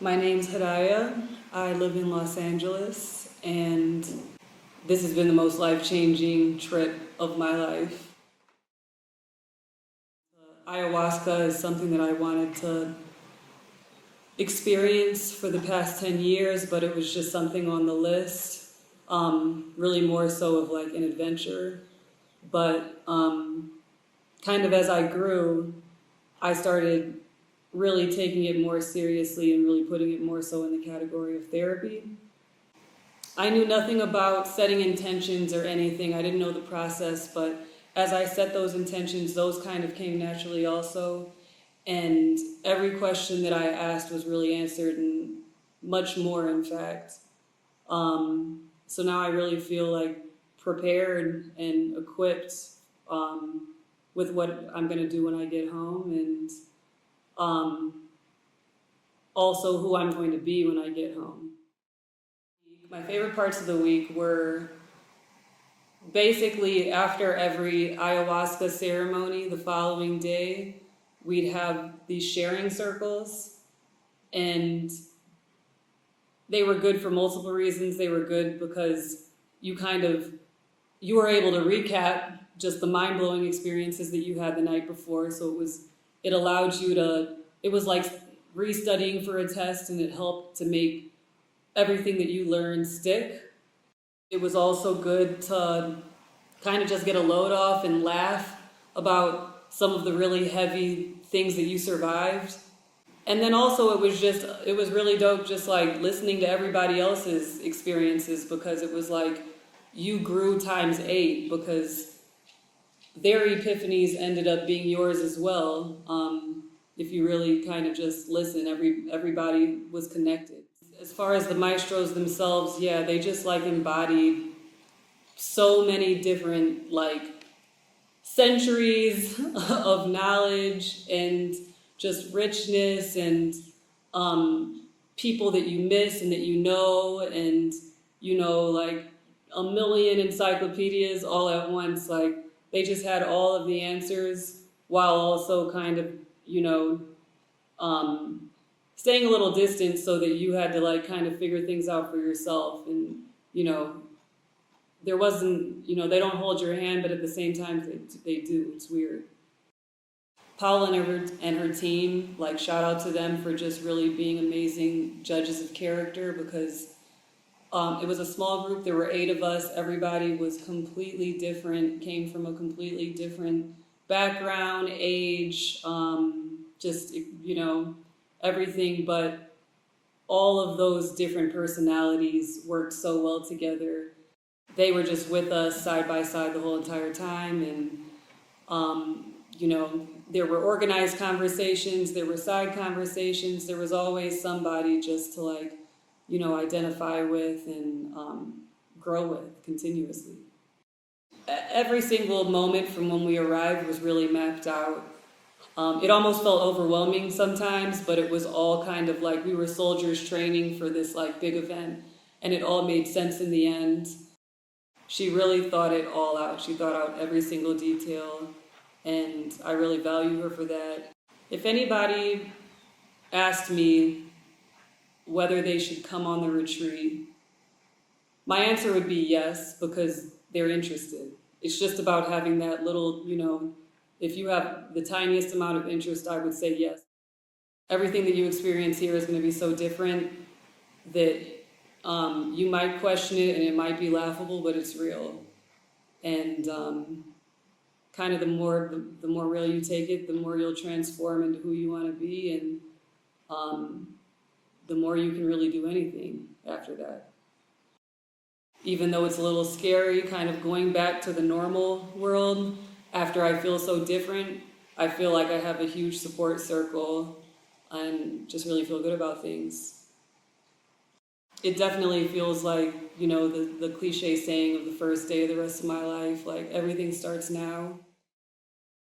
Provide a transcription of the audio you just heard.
My name's Hadaya. I live in Los Angeles, and this has been the most life-changing trip of my life. Ayahuasca is something that I wanted to experience for the past 10 years, but it was just something on the list, really more so of like an adventure. But kind of as I grew, I started really taking it more seriously and really putting it more so in the category of therapy. I knew nothing about setting intentions or anything. I didn't know the process, but as I set those intentions, those kind of came naturally also. And every question that I asked was really answered, and much more, in fact. So now I really feel like prepared and equipped with what I'm going to do when I get home, and also who I'm going to be when I get home. My favorite parts of the week were basically after every ayahuasca ceremony the following day, we'd have these sharing circles, and they were good for multiple reasons. They were good because you were able to recap just the mind-blowing experiences that you had the night before. So it allowed you to, it was like restudying for a test, and it helped to make everything that you learned stick. It was also good to kind of just get a load off and laugh about some of the really heavy things that you survived. And then also it was really dope just like listening to everybody else's experiences, because it was like you grew times 8 because their epiphanies ended up being yours as well. If you really kind of just listen, everybody was connected. As far as the maestros themselves, yeah, they just like embodied so many different like centuries of knowledge and just richness, and people that you miss and that and like a million encyclopedias all at once. Like they just had all of the answers while also kind of staying a little distant, so that you had to like kind of figure things out for yourself. And there wasn't, they don't hold your hand, but at the same time they do. It's weird. Paula and her team, like shout out to them for just really being amazing judges of character, because it was a small group. There were 8 of us. Everybody was completely different, came from a completely different background, age, just, everything. But all of those different personalities worked so well together. They were just with us side by side the whole entire time. And, there were organized conversations, there were side conversations, there was always somebody just to like, identify with and grow with continuously. Every single moment from when we arrived was really mapped out. It almost felt overwhelming sometimes, but it was all kind of like we were soldiers training for this like big event, and it all made sense in the end. She really thought it all out. She thought out every single detail, and I really value her for that. If anybody asked me whether they should come on the retreat, my answer would be yes, because they're interested. It's just about having that little, if you have the tiniest amount of interest, I would say yes. Everything that you experience here is going to be so different that you might question it and it might be laughable, but it's real. And kind of the more real you take it, the more you'll transform into who you want to be, and the more you can really do anything after that. Even though it's a little scary, kind of going back to the normal world after I feel so different, I feel like I have a huge support circle and just really feel good about things. It definitely feels like, the cliche saying of the first day of the rest of my life, like everything starts now.